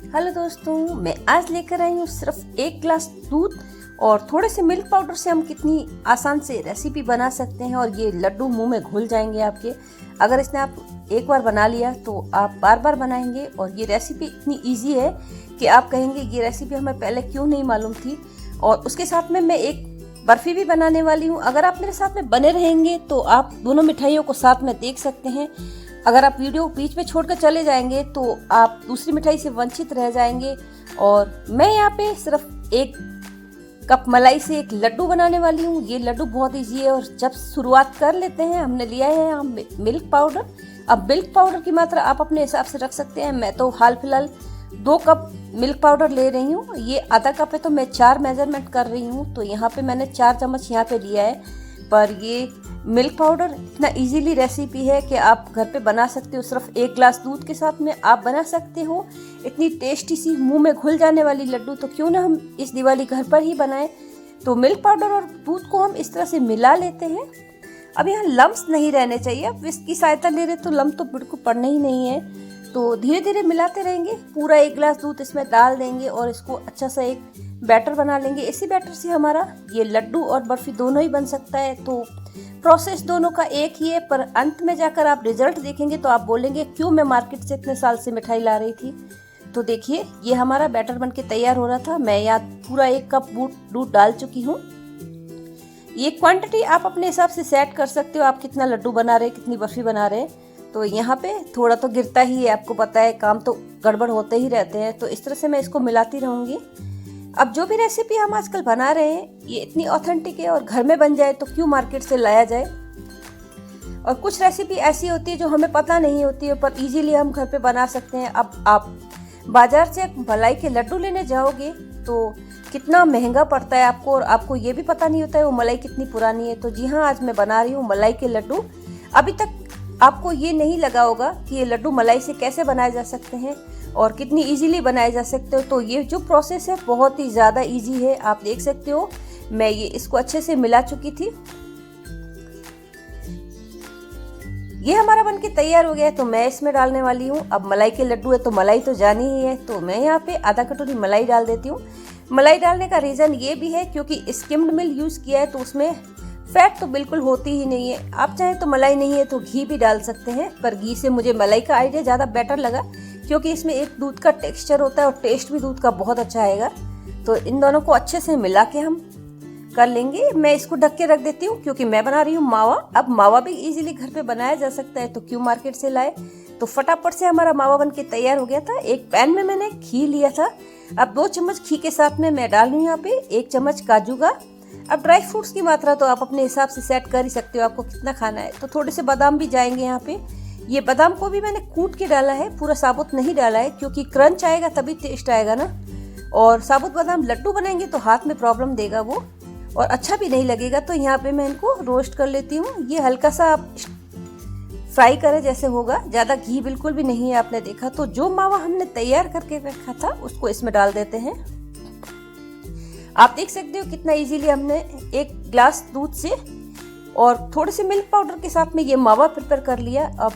Hello दोस्तों, मैं आज लेकर आई हूँ सिर्फ 1 गिलास दूध और थोड़े से मिल्क पाउडर से हम कितनी आसान से रेसिपी बना सकते हैं और ये लड्डू मुंह में घुल जाएंगे आपके। अगर इसने आप एक बार बना लिया तो आप बार बार बनाएंगे और ये रेसिपी इतनी इजी है कि आप कहेंगे ये रेसिपी हमें पहले क्यों नहीं मालूम थी। और उसके साथ में मैं एक बर्फ़ी भी बनाने वाली हूँ। अगर आप मेरे साथ में बने रहेंगे तो आप दोनों मिठाइयों को साथ में देख सकते हैं। अगर आप वीडियो बीच में छोड़कर चले जाएंगे तो आप दूसरी मिठाई से वंचित रह जाएंगे। और मैं यहाँ पे सिर्फ 1 कप मलाई से एक लड्डू बनाने वाली हूँ। ये लड्डू बहुत इजी है और जब शुरुआत कर लेते हैं, हमने लिया है हम मिल्क पाउडर। अब मिल्क पाउडर की मात्रा आप अपने हिसाब से रख सकते हैं। मैं तो हाल फिलहाल 2 कप मिल्क पाउडर ले रही हूँ। ये आधा कप है तो मैं 4 मेजरमेंट कर रही हूँ, तो यहाँ पे मैंने 4 चम्मच यहाँ पे लिया है। पर ये मिल्क पाउडर इतना इजीली रेसिपी है कि आप घर पे बना सकते हो। सिर्फ 1 गिलास दूध के साथ में आप बना सकते हो इतनी टेस्टी सी मुंह में घुल जाने वाली लड्डू। तो क्यों ना हम इस दिवाली घर पर ही बनाएं। तो मिल्क पाउडर और दूध को हम इस तरह से मिला लेते हैं। अब यहाँ लम्स नहीं रहने चाहिए। अब विस्क की सहायता ले रहे तो लम्स तो बिल्कुल पड़ना ही नहीं है। तो धीरे धीरे मिलाते रहेंगे। पूरा 1 गिलास दूध इसमें डाल देंगे और इसको अच्छा सा एक बैटर बना लेंगे। इसी बैटर से हमारा ये लड्डू और बर्फी दोनों ही बन सकता है। तो प्रोसेस दोनों का एक ही है, पर अंत में जाकर आप रिजल्ट देखेंगे तो आप बोलेंगे क्यों मैं मार्केट से इतने साल से मिठाई ला रही थी। तो देखिए ये हमारा बैटर बनके तैयार हो रहा था। मैं यहाँ पूरा 1 कप दूध डाल चुकी हूँ। ये क्वांटिटी आप अपने हिसाब से सेट कर सकते हो, आप कितना लड्डू बना रहे हैं, कितनी बर्फी बना रहे हैं। तो यहाँ पे थोड़ा तो गिरता ही है, आपको पता है, काम तो गड़बड़ होते ही रहते हैं। तो इस तरह से मैं इसको मिलाती रहूँगी। अब जो भी रेसिपी हम आजकल बना रहे हैं ये इतनी ऑथेंटिक है और घर में बन जाए तो क्यों मार्केट से लाया जाए। और कुछ रेसिपी ऐसी होती है जो हमें पता नहीं होती है पर इजीली हम घर पे बना सकते हैं। अब आप बाजार से मलाई के लड्डू लेने जाओगे तो कितना महंगा पड़ता है आपको, और आपको ये भी पता नहीं होता है वो मलाई कितनी पुरानी है। तो जी हाँ, आज मैं बना रही हूँ मलाई के लड्डू। अभी तक आपको ये नहीं लगा होगा कि ये लड्डू मलाई से कैसे बनाए जा सकते हैं और कितनी इजीली बनाए जा सकते हो। तो ये जो प्रोसेस है बहुत ही ज़्यादा इजी है। आप देख सकते हो मैं ये इसको अच्छे से मिला चुकी थी। ये हमारा बनके तैयार हो गया है तो मैं इसमें डालने वाली हूँ। अब मलाई के लड्डू है तो मलाई तो जानी ही है, तो मैं यहाँ पे आधा कटोरी मलाई डाल देती हूँ। मलाई डालने का रीज़न ये भी है क्योंकि स्किम्ड मिल्क यूज़ किया है तो उसमें फैट तो बिल्कुल होती ही नहीं है। आप चाहें तो मलाई नहीं है तो घी भी डाल सकते हैं, पर घी से मुझे मलाई का आइडिया ज़्यादा बेटर लगा क्योंकि इसमें एक दूध का टेक्सचर होता है और टेस्ट भी दूध का बहुत अच्छा आएगा। तो इन दोनों को अच्छे से मिला के हम कर लेंगे। मैं इसको ढक के रख देती हूँ क्योंकि मैं बना रही हूँ मावा। अब मावा भी इजीली घर पे बनाया जा सकता है तो क्यों मार्केट से लाए। तो फटाफट से हमारा मावा बन के तैयार हो गया था। एक पैन में मैंने घी लिया था। अब 2 चम्मच घी के साथ में मैं डाल रही हूँ यहाँ पे 1 चम्मच काजू का। अब ड्राई फ्रूट्स की मात्रा तो आप अपने हिसाब से सेट कर ही सकते हो, आपको कितना खाना है। तो थोड़े से बादाम भी जाएंगे यहाँ पे। ये बादाम को भी मैंने कूट के डाला है, पूरा साबुत नहीं डाला है क्योंकि क्रंच आएगा तभी टेस्ट आएगा ना। और साबुत बादाम लड्डू बनाएंगे तो हाथ में प्रॉब्लम देगा वो और अच्छा भी नहीं लगेगा। तो यहाँ पे मैं इनको रोस्ट कर लेती हूँ। ये हल्का सा आप फ्राई करें जैसे होगा, ज़्यादा घी बिल्कुल भी नहीं है। आपने देखा तो जो मावा हमने तैयार करके रखा था उसको इसमें डाल देते हैं। आप देख सकते हो कितना इजीली हमने 1 गिलास दूध से और थोड़े से मिल्क पाउडर के साथ में ये मावा प्रिपेयर कर लिया। अब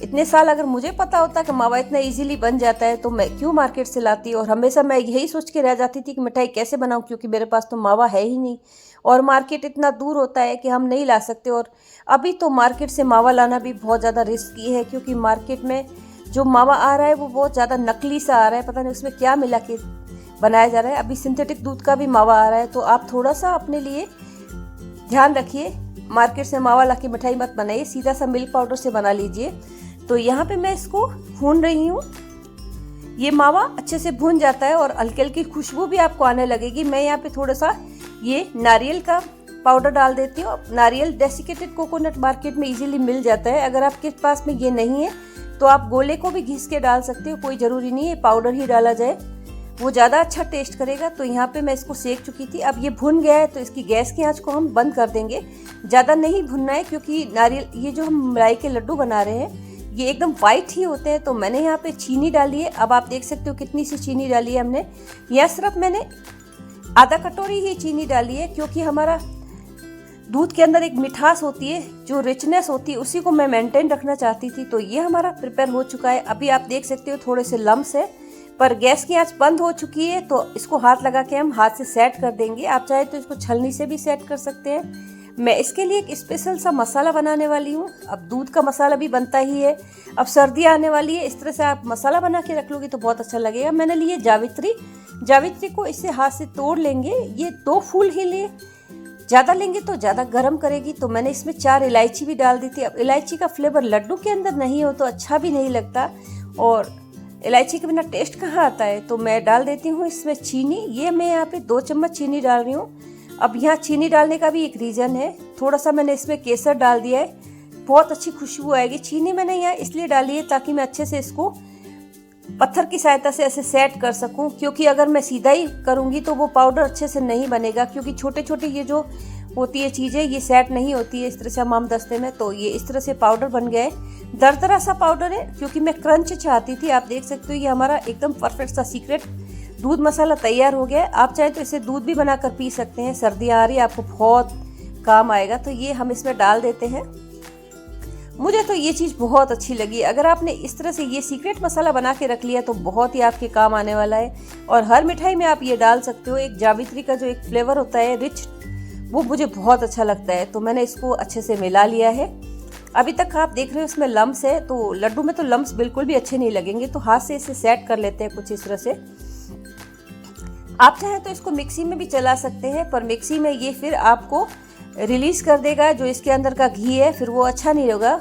इतने साल अगर मुझे पता होता कि मावा इतना इजीली बन जाता है तो मैं क्यों मार्केट से लाती। और हमेशा मैं यही सोच के रह जाती थी कि मिठाई कैसे बनाऊं क्योंकि मेरे पास तो मावा है ही नहीं और मार्केट इतना दूर होता है कि हम नहीं ला सकते। और अभी तो मार्केट से मावा लाना भी बहुत ज़्यादा रिस्की है क्योंकि मार्केट में जो मावा आ रहा है वो बहुत ज़्यादा नकली सा आ रहा है, पता नहीं उसमें क्या मिला के बनाया जा रहा है। अभी सिंथेटिक दूध का भी मावा आ रहा है। तो आप थोड़ा सा अपने लिए ध्यान रखिए, मार्केट से मावा ला के मिठाई मत बनाइए, सीधा सा मिल्क पाउडर से बना लीजिए। तो यहाँ पे मैं इसको भून रही हूँ। ये मावा अच्छे से भून जाता है और हल्की हल्की खुशबू भी आपको आने लगेगी। मैं यहाँ पे थोड़ा सा ये नारियल का पाउडर डाल देती हूँ। नारियल डेसिकेटेड कोकोनट मार्केट में इजीली मिल जाता है। अगर आपके पास में ये नहीं है तो आप गोले को भी घिस के डाल सकते हो, कोई ज़रूरी नहीं है पाउडर ही डाला जाए, वो ज़्यादा अच्छा टेस्ट करेगा। तो यहाँ पे मैं इसको सेक चुकी थी। अब ये भुन गया है तो इसकी गैस की आंच को हम बंद कर देंगे। ज़्यादा नहीं भुनना है क्योंकि नारियल ये जो हम मलाई के लड्डू बना रहे हैं ये एकदम वाइट ही होते हैं। तो मैंने यहाँ पे चीनी डाली है। अब आप देख सकते हो कितनी सी चीनी डाली है हमने। यहाँ सिर्फ मैंने आधा कटोरी ही चीनी डाली है क्योंकि हमारा दूध के अंदर एक मिठास होती है, जो रिचनेस होती है, उसी को मैं मेंटेन रखना चाहती थी। तो ये हमारा प्रिपेयर हो चुका है। अभी आप देख सकते हो थोड़े से लम्स है पर गैस की आंच बंद हो चुकी है, तो इसको हाथ लगा के हम हाथ से सेट कर देंगे। आप चाहे तो इसको छलनी से भी सेट कर सकते हैं। मैं इसके लिए एक स्पेशल सा मसाला बनाने वाली हूँ। अब दूध का मसाला भी बनता ही है, अब सर्दी आने वाली है, इस तरह से आप मसाला बना के रख लोगे तो बहुत अच्छा लगेगा। मैंने लिए जावित्री। जावित्री को इससे हाथ से तोड़ लेंगे। ये 2 फूल ही लिए, ज़्यादा लेंगे तो ज़्यादा गर्म करेगी, तो मैंने इसमें 4 इलायची भी डाल दी थी। अब इलायची का फ्लेवर लड्डू के अंदर नहीं हो तो अच्छा भी नहीं लगता, और इलायची के बिना टेस्ट कहाँ आता है। तो मैं डाल देती हूँ इसमें चीनी। ये मैं यहाँ पे 2 चम्मच चीनी डाल रही हूँ। अब यहाँ चीनी डालने का भी एक रीज़न है, थोड़ा सा मैंने इसमें केसर डाल दिया है, बहुत अच्छी खुशबू आएगी। चीनी मैंने यहाँ इसलिए डाली है ताकि मैं अच्छे से इसको पत्थर की सहायता से ऐसे सेट कर सकूं, क्योंकि अगर मैं सीधा ही करूंगी तो वो पाउडर अच्छे से नहीं बनेगा, क्योंकि छोटे छोटे ये जो होती है चीज़ें ये सेट नहीं होती है इस तरह से आम दस्ते में। तो ये इस तरह से पाउडर बन गया है, दरदरा सा पाउडर है, क्योंकि मैं क्रंच चाहती थी। आप देख सकते हो ये हमारा एकदम परफेक्ट सा सीक्रेट दूध मसाला तैयार हो गया है। आप चाहे तो इसे दूध भी बनाकर पी सकते हैं, सर्दियाँ आ रही है, आपको बहुत काम आएगा। तो ये हम इसमें डाल देते हैं। मुझे तो ये चीज़ बहुत अच्छी लगी। अगर आपने इस तरह से ये सीक्रेट मसाला बना के रख लिया तो बहुत ही आपके काम आने वाला है, और हर मिठाई में आप ये डाल सकते हो। एक जावित्री का जो एक फ्लेवर होता है रिच, वो मुझे बहुत अच्छा लगता है। तो मैंने इसको अच्छे से मिला लिया है। अभी तक आप देख रहे हो इसमें लम्स है, तो लड्डू में तो लम्स बिल्कुल भी अच्छे नहीं लगेंगे, तो हाथ से इसे सेट कर लेते हैं कुछ इस तरह से। आप चाहें तो इसको मिक्सी में भी चला सकते हैं, पर मिक्सी में ये फिर आपको रिलीज़ कर देगा जो इसके अंदर का घी है, फिर वो अच्छा नहीं होगा।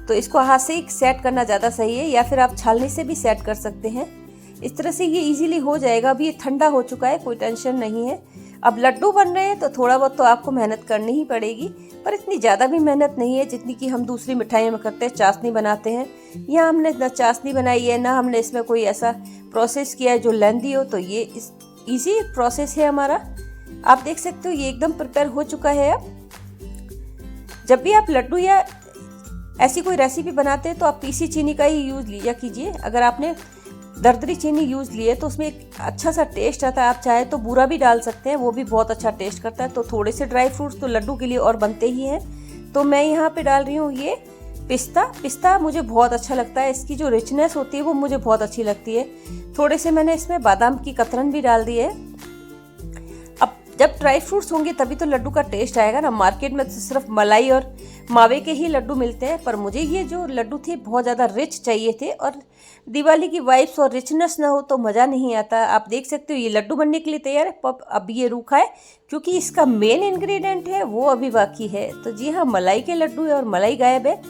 तो इसको हाथ से ही सेट करना ज़्यादा सही है, या फिर आप छालनी से भी सेट कर सकते हैं। इस तरह से ये इजीली हो जाएगा। अभी ये ठंडा हो चुका है, कोई टेंशन नहीं है। अब लड्डू बन रहे हैं तो थोड़ा बहुत तो आपको मेहनत करनी ही पड़ेगी, पर इतनी ज़्यादा भी मेहनत नहीं है जितनी कि हम दूसरी मिठाइयों में करते हैं, चाशनी बनाते हैं। यहाँ हमने ना चाशनी बनाई है, ना हमने इसमें कोई ऐसा प्रोसेस किया है जो लेंदी हो। तो ये इजी प्रोसेस है हमारा। आप देख सकते हो ये एकदम प्रिपेयर हो चुका है। अब जब भी आप लड्डू या ऐसी कोई रेसिपी बनाते हैं तो आप पीसी चीनी का ही यूज़ लिया कीजिए। अगर आपने दरदरी चीनी यूज़ ली है तो उसमें एक अच्छा सा टेस्ट आता है। आप चाहे तो बूरा भी डाल सकते हैं, वो भी बहुत अच्छा टेस्ट करता है। तो थोड़े से ड्राई फ्रूट्स तो लड्डू के लिए और बनते ही हैं। तो मैं यहाँ पे डाल रही हूँ ये पिस्ता मुझे बहुत अच्छा लगता है, इसकी जो रिचनेस होती है वो मुझे बहुत अच्छी लगती है। थोड़े से मैंने इसमें बादाम की कतरन भी डाल दी है। अब जब ड्राई फ्रूट्स होंगे तभी तो लड्डू का टेस्ट आएगा ना। मार्केट में तो सिर्फ मलाई और मावे के ही लड्डू मिलते हैं, पर मुझे ये जो लड्डू थे बहुत ज़्यादा रिच चाहिए थे, और दिवाली की वाइब्स और रिचनेस ना हो तो मज़ा नहीं आता। आप देख सकते हो ये लड्डू बनने के लिए तैयार है। अब ये रूखा है क्योंकि इसका मेन इंग्रेडिएंट है वो अभी बाकी है। तो जी हाँ, मलाई के लड्डू है और मलाई गायब है,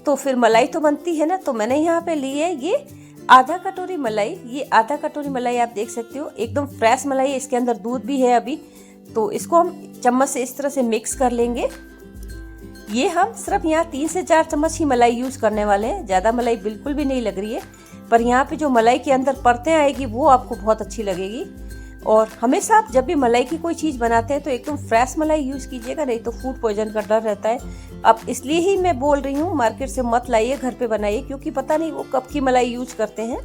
तो फिर मलाई तो बनती है ना। तो मैंने यहाँ पे ली है ये आधा कटोरी मलाई। ये आधा कटोरी मलाई आप देख सकते हो एकदम फ्रेश मलाई है, इसके अंदर दूध भी है अभी। तो इसको हम चम्मच से इस तरह से मिक्स कर लेंगे। ये हम सिर्फ यहाँ 3 से 4 चम्मच ही मलाई यूज़ करने वाले हैं, ज़्यादा मलाई बिल्कुल भी नहीं लग रही है। पर यहाँ पे जो मलाई के अंदर परतें आएगी वो आपको बहुत अच्छी लगेगी। और हमेशा आप जब भी मलाई की कोई चीज़ बनाते हैं तो एकदम फ्रेश मलाई यूज़ कीजिएगा, नहीं तो फूड पॉइजन का डर रहता है। अब इसलिए ही मैं बोल रही हूँ मार्केट से मत लाइए, घर पे बनाइए, क्योंकि पता नहीं वो कब की मलाई यूज़ करते हैं।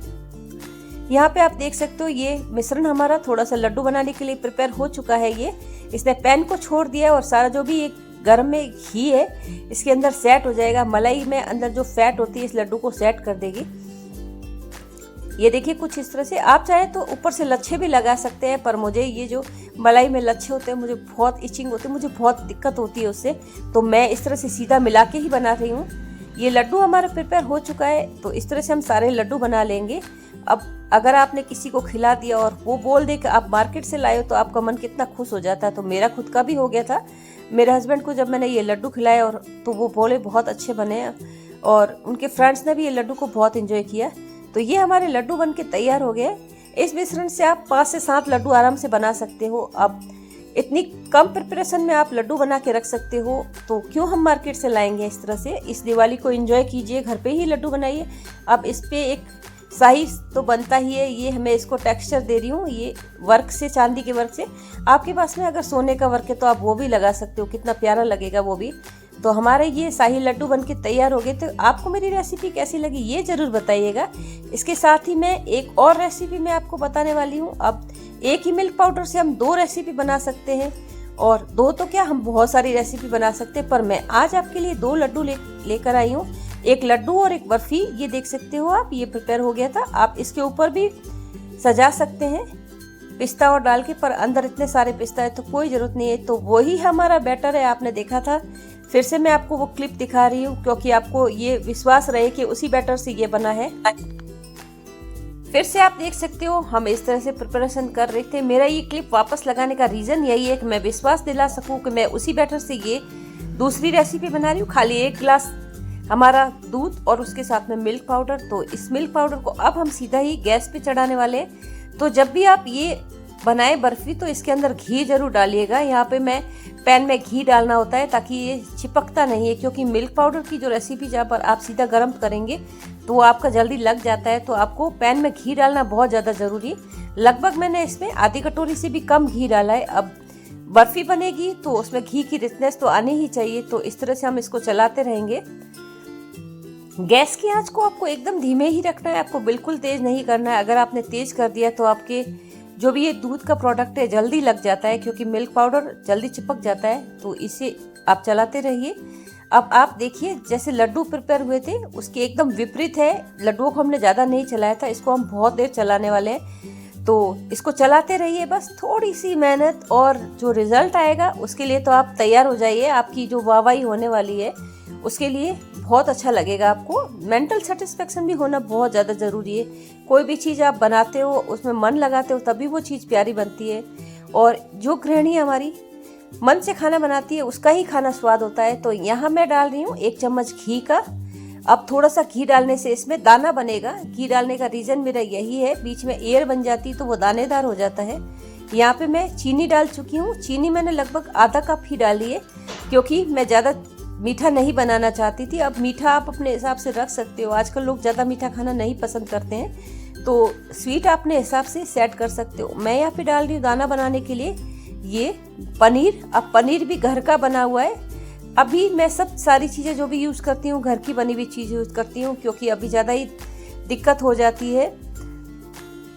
यहाँ पे आप देख सकते हो ये मिश्रण हमारा थोड़ा सा लड्डू बनाने के लिए प्रिपेयर हो चुका है। ये इसने पैन को छोड़ दिया और सारा जो भी एक गर्म में घी है इसके अंदर सेट हो जाएगा। मलाई में अंदर जो फैट होती है इस लड्डू को सेट कर देगी। ये देखिए कुछ इस तरह से। आप चाहे तो ऊपर से लच्छे भी लगा सकते हैं, पर मुझे ये जो मलाई में लच्छे होते हैं मुझे बहुत इचिंग होती है, मुझे बहुत दिक्कत होती है उससे। तो मैं इस तरह से सीधा मिला के ही बना रही हूँ। ये लड्डू हमारा प्रिपेयर हो चुका है, तो इस तरह से हम सारे लड्डू बना लेंगे। अब अगर आपने किसी को खिला दिया और वो बोल दे कि आप मार्केट से लाए हो तो आपका मन कितना खुश हो जाता है। तो मेरा खुद का भी हो गया था। मेरे हस्बैंड को जब मैंने ये लड्डू खिलाए और तो वो बोले बहुत अच्छे बने, और उनके फ्रेंड्स ने भी ये लड्डू को बहुत एंजॉय किया। तो ये हमारे लड्डू बन के तैयार हो गए। इस मिश्रण से आप 5 से 7 लड्डू आराम से बना सकते हो। अब इतनी कम प्रिपरेशन में आप लड्डू बना के रख सकते हो, तो क्यों हम मार्केट से लाएंगे। इस तरह से इस दिवाली को एंजॉय कीजिए, घर पे ही लड्डू बनाइए। अब इस पे एक शाही तो बनता ही है। ये मैं इसको टेक्सचर दे रही हूँ, ये वर्क से, चांदी के वर्क से। आपके पास में अगर सोने का वर्क है तो आप वो भी लगा सकते हो, कितना प्यारा लगेगा वो भी। तो हमारे ये शाही लड्डू बनके तैयार हो गए। तो आपको मेरी रेसिपी कैसी लगी ये ज़रूर बताइएगा। इसके साथ ही मैं एक और रेसिपी मैं आपको बताने वाली हूँ। अब एक ही मिल्क पाउडर से हम 2 रेसिपी बना सकते हैं, और 2 तो क्या हम बहुत सारी रेसिपी बना सकते हैं, पर मैं आज आपके लिए 2 लड्डू लेकर आई हूँ। एक लड्डू और एक बर्फी, ये देख सकते हो आप, ये प्रिपेयर हो गया था। आप इसके ऊपर भी सजा सकते हैं पिस्ता और डाल के, पर अंदर इतने सारे पिस्ता है तो कोई ज़रूरत नहीं है। तो वही हमारा बैटर है, आपने देखा था। फिर से मैं आपको वो क्लिप दिखा रही हूँ क्योंकि आपको ये विश्वास रहे कि उसी बैटर से ये बना है। फिर से आप देख सकते हो हम इस तरह से प्रिपरेशन कर रहे थे। मेरा ये क्लिप वापस लगाने का रीज़न यही है कि मैं विश्वास दिला सकूँ कि मैं उसी बैटर से ये दूसरी रेसिपी बना रही हूँ। खाली 1 गिलास हमारा दूध और उसके साथ में मिल्क पाउडर। तो इस मिल्क पाउडर को अब हम सीधा ही गैस पे चढ़ाने वाले हैं। तो जब भी आप ये बनाए बर्फी तो इसके अंदर घी जरूर डालिएगा। यहाँ पे मैं पैन में घी डालना होता है ताकि ये चिपकता नहीं है, क्योंकि मिल्क पाउडर की जो रेसिपी जहाँ पर आप सीधा गर्म करेंगे तो वो आपका जल्दी लग जाता है। तो आपको पैन में घी डालना बहुत ज़्यादा ज़रूरी है। लगभग मैंने इसमें आधी कटोरी से भी कम घी डाला है। अब बर्फी बनेगी तो उसमें घी की रिचनेस तो आनी ही चाहिए। तो इस तरह से हम इसको चलाते रहेंगे। गैस की आंच को आपको एकदम धीमे ही रखना है, आपको बिल्कुल तेज़ नहीं करना है। अगर आपने तेज़ कर दिया तो आपके जो भी ये दूध का प्रोडक्ट है जल्दी लग जाता है, क्योंकि मिल्क पाउडर जल्दी चिपक जाता है। तो इसे आप चलाते रहिए। अब आप देखिए जैसे लड्डू प्रिपेयर हुए थे उसके एकदम विपरीत है। लड्डुओं को हमने ज़्यादा नहीं चलाया था, इसको हम बहुत देर चलाने वाले हैं। तो इसको चलाते रहिए, बस थोड़ी सी मेहनत और जो रिजल्ट आएगा उसके लिए तो आप तैयार हो जाइए। आपकी जो वाहवाही होने वाली है उसके लिए बहुत अच्छा लगेगा आपको। मेंटल सेटिस्फेक्शन भी होना बहुत ज़्यादा ज़रूरी है। कोई भी चीज़ आप बनाते हो उसमें मन लगाते हो तभी वो चीज़ प्यारी बनती है। और जो गृहिणी हमारी मन से खाना बनाती है उसका ही खाना स्वाद होता है। तो यहाँ मैं डाल रही हूँ 1 चम्मच घी का। अब थोड़ा सा घी डालने से इसमें दाना बनेगा। घी डालने का रीज़न मेरा यही है, बीच में एयर बन जाती तो वो दानेदार हो जाता है। यहाँ पे मैं चीनी डाल चुकी हूँ। चीनी मैंने लगभग आधा कप ही डाली है, क्योंकि मैं ज़्यादा मीठा नहीं बनाना चाहती थी। अब मीठा आप अपने हिसाब से रख सकते हो। आजकल लोग ज़्यादा मीठा खाना नहीं पसंद करते हैं, तो स्वीट अपने हिसाब से सेट कर सकते हो। मैं यहाँ पे डाल रही हूँ दाना बनाने के लिए ये पनीर। अब पनीर भी घर का बना हुआ है। अभी मैं सब सारी चीज़ें जो भी यूज़ करती हूँ घर की बनी हुई चीज़ यूज़ करती हूँ, क्योंकि अभी ज़्यादा ही दिक्कत हो जाती है।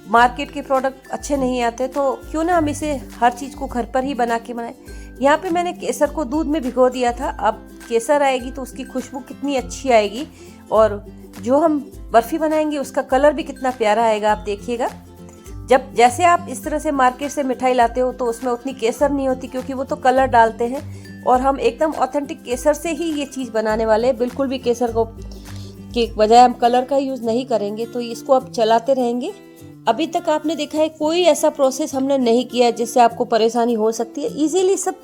मार्केट के प्रोडक्ट अच्छे नहीं आते, तो क्यों ना हम इसे हर चीज़ को घर पर ही बना के बनाएं। यहाँ पे मैंने केसर को दूध में भिगो दिया था। अब केसर आएगी तो उसकी खुशबू कितनी अच्छी आएगी, और जो हम बर्फ़ी बनाएंगे उसका कलर भी कितना प्यारा आएगा, आप देखिएगा। जब जैसे आप इस तरह से मार्केट से मिठाई लाते हो तो उसमें उतनी केसर नहीं होती, क्योंकि वो तो कलर डालते हैं। और हम एकदम ऑथेंटिक केसर से ही ये चीज़ बनाने वाले हैं। बिल्कुल भी केसर को के बजाय हम कलर का यूज़ नहीं करेंगे। तो इसको आप चलाते रहेंगे। अभी तक आपने देखा है कोई ऐसा प्रोसेस हमने नहीं किया जिससे आपको परेशानी हो सकती है। इजीली सब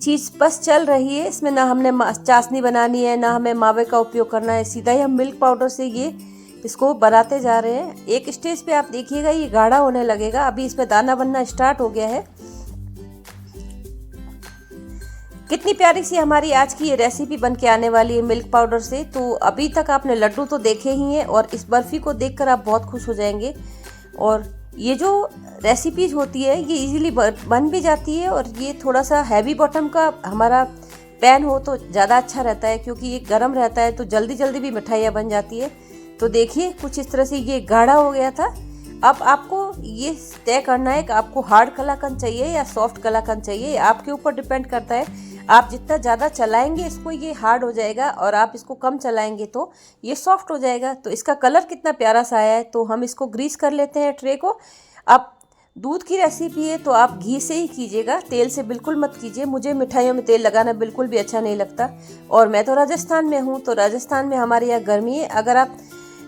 चीज़ बस चल रही है। इसमें ना हमने चाशनी बनानी है, ना हमें मावे का उपयोग करना है। सीधा ही हम मिल्क पाउडर से ये इसको बनाते जा रहे हैं। एक स्टेज पे आप देखिएगा ये गाढ़ा होने लगेगा। अभी इसमें दाना बनना स्टार्ट हो गया है। कितनी प्यारी सी हमारी आज की ये रेसिपी बन के आने वाली है मिल्क पाउडर से। तो अभी तक आपने लड्डू तो देखे ही हैं, और इस बर्फ़ी को देखकर आप बहुत खुश हो जाएंगे। और ये जो रेसिपीज होती है ये इजीली बन भी जाती है। और ये थोड़ा सा हैवी बॉटम का हमारा पैन हो तो ज़्यादा अच्छा रहता है, क्योंकि ये गर्म रहता है तो जल्दी जल्दी भी मिठाइयाँ बन जाती है। तो देखिए कुछ इस तरह से ये गाढ़ा हो गया था। अब आपको ये तय करना है कि आपको हार्ड कलाकंद चाहिए या सॉफ्ट कलाकंद चाहिए, आपके ऊपर डिपेंड करता है। आप जितना ज़्यादा चलाएंगे इसको ये हार्ड हो जाएगा, और आप इसको कम चलाएंगे तो ये सॉफ्ट हो जाएगा। तो इसका कलर कितना प्यारा सा आया है। तो हम इसको ग्रीस कर लेते हैं ट्रे को। अब दूध की रेसिपी है तो आप घी से ही कीजिएगा, तेल से बिल्कुल मत कीजिए। मुझे मिठाइयों में तेल लगाना बिल्कुल भी अच्छा नहीं लगता। और मैं तो राजस्थान में हूँ, तो राजस्थान में हमारे यहाँ गर्मी है। अगर आप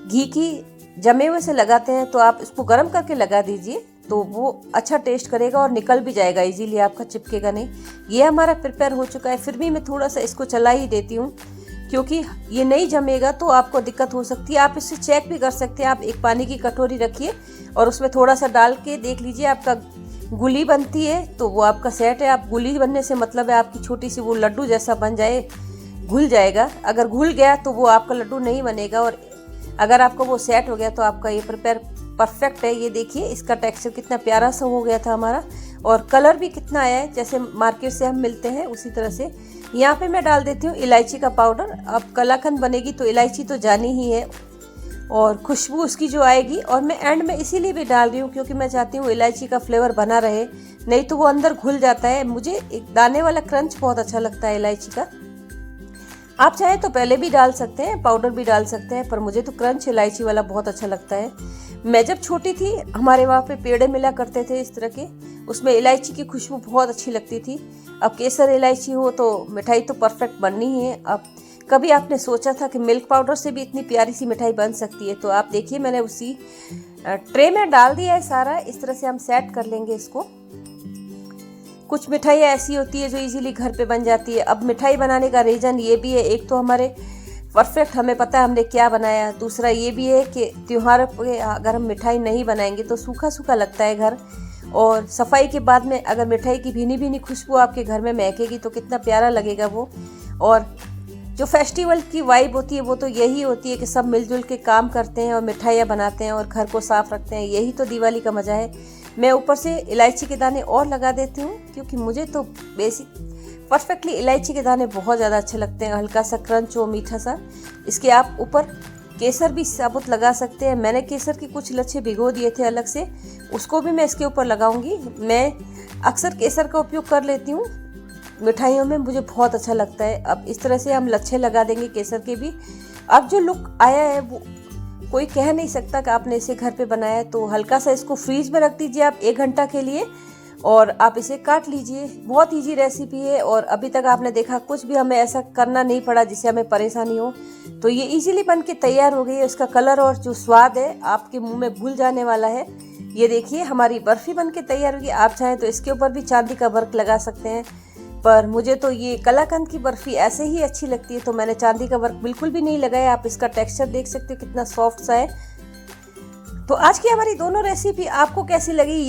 घी की जमे हुए से लगाते हैं तो आप इसको गर्म करके लगा दीजिए, तो वो अच्छा टेस्ट करेगा और निकल भी जाएगा इजीली, आपका चिपकेगा नहीं। ये हमारा प्रिपेयर हो चुका है। फिर भी मैं थोड़ा सा इसको चला ही देती हूँ, क्योंकि ये नहीं जमेगा तो आपको दिक्कत हो सकती है। आप इससे चेक भी कर सकते हैं। आप एक पानी की कटोरी रखिए और उसमें थोड़ा सा डाल के देख लीजिए, आपका गुली बनती है तो वो आपका सेट है। आप गुली बनने से मतलब है आपकी छोटी सी वो लड्डू जैसा बन जाए, घुल जाएगा। अगर घुल गया तो वो आपका लड्डू नहीं बनेगा, और अगर आपको वो सेट हो गया तो आपका ये प्रिपेयर परफेक्ट है। ये देखिए इसका टेक्सचर कितना प्यारा सा हो गया था हमारा, और कलर भी कितना आया है जैसे मार्केट से हम मिलते हैं उसी तरह से। यहाँ पे मैं डाल देती हूँ इलायची का पाउडर। अब कलाकंद बनेगी तो इलायची तो जानी ही है, और खुशबू उसकी जो आएगी। और मैं एंड में इसीलिए भी डाल रही हूँ क्योंकि मैं चाहती हूँ इलायची का फ्लेवर बना रहे, नहीं तो वो अंदर घुल जाता है। मुझे एक दाने वाला क्रंच बहुत अच्छा लगता है इलायची का। आप चाहे तो पहले भी डाल सकते हैं, पाउडर भी डाल सकते हैं, पर मुझे तो क्रंच इलायची वाला बहुत अच्छा लगता है। मैं जब छोटी थी हमारे वहाँ पे पेड़े मिला करते थे इस तरह के, उसमें इलायची की खुशबू बहुत अच्छी लगती थी। अब केसर इलायची हो तो मिठाई तो परफेक्ट बननी ही है। अब कभी आपने सोचा था कि मिल्क पाउडर से भी इतनी प्यारी सी मिठाई बन सकती है? तो आप देखिए मैंने उसी ट्रे में डाल दिया है सारा। इस तरह से हम सेट कर लेंगे इसको। कुछ मिठाइयाँ ऐसी होती है जो इजीली घर पे बन जाती है। अब मिठाई बनाने का रीज़न ये भी है, एक तो हमारे परफेक्ट हमें पता है हमने क्या बनाया, दूसरा ये भी है कि त्योहार पे अगर हम मिठाई नहीं बनाएंगे तो सूखा सूखा लगता है घर, और सफाई के बाद में अगर मिठाई की भीनी भीनी खुशबू आपके घर में महकेगी तो कितना प्यारा लगेगा वो। और जो फेस्टिवल की वाइब होती है वो तो यही होती है कि सब मिलजुल के काम करते हैं और मिठाइयाँ बनाते हैं और घर को साफ रखते हैं, यही तो दिवाली का मज़ा है। मैं ऊपर से इलायची के दाने और लगा देती हूँ क्योंकि मुझे तो बेसिक परफेक्टली इलायची के दाने बहुत ज़्यादा अच्छे लगते हैं, हल्का सा क्रंच हो, मीठा सा। इसके आप ऊपर केसर भी साबुत लगा सकते हैं। मैंने केसर के कुछ लच्छे भिगो दिए थे अलग से, उसको भी मैं इसके ऊपर लगाऊंगी। मैं अक्सर केसर का उपयोग कर लेती हूँ मिठाइयों में, मुझे बहुत अच्छा लगता है। अब इस तरह से हम लच्छे लगा देंगे केसर के भी। अब जो लुक आया है वो कोई कह नहीं सकता कि आपने इसे घर पे बनाया है। तो हल्का सा इसको फ्रीज में रख दीजिए आप 1 घंटा के लिए और आप इसे काट लीजिए। बहुत इजी रेसिपी है और अभी तक आपने देखा कुछ भी हमें ऐसा करना नहीं पड़ा जिससे हमें परेशानी हो। तो ये इजीली बन के तैयार हो गई है। इसका कलर और जो स्वाद है आपके मुंह में घुल जाने वाला है। ये देखिए हमारी बर्फी बन के तैयार होगी। आप चाहें तो इसके ऊपर भी चांदी का वर्क लगा सकते हैं, पर मुझे तो ये कलाकंद की बर्फी ऐसे ही अच्छी लगती है तो मैंने चांदी का वर्क बिल्कुल भी नहीं लगाया। आप इसका टेक्सचर देख सकते हो कितना सॉफ्ट सा है। तो आज की हमारी दोनों रेसिपी आपको कैसी लगी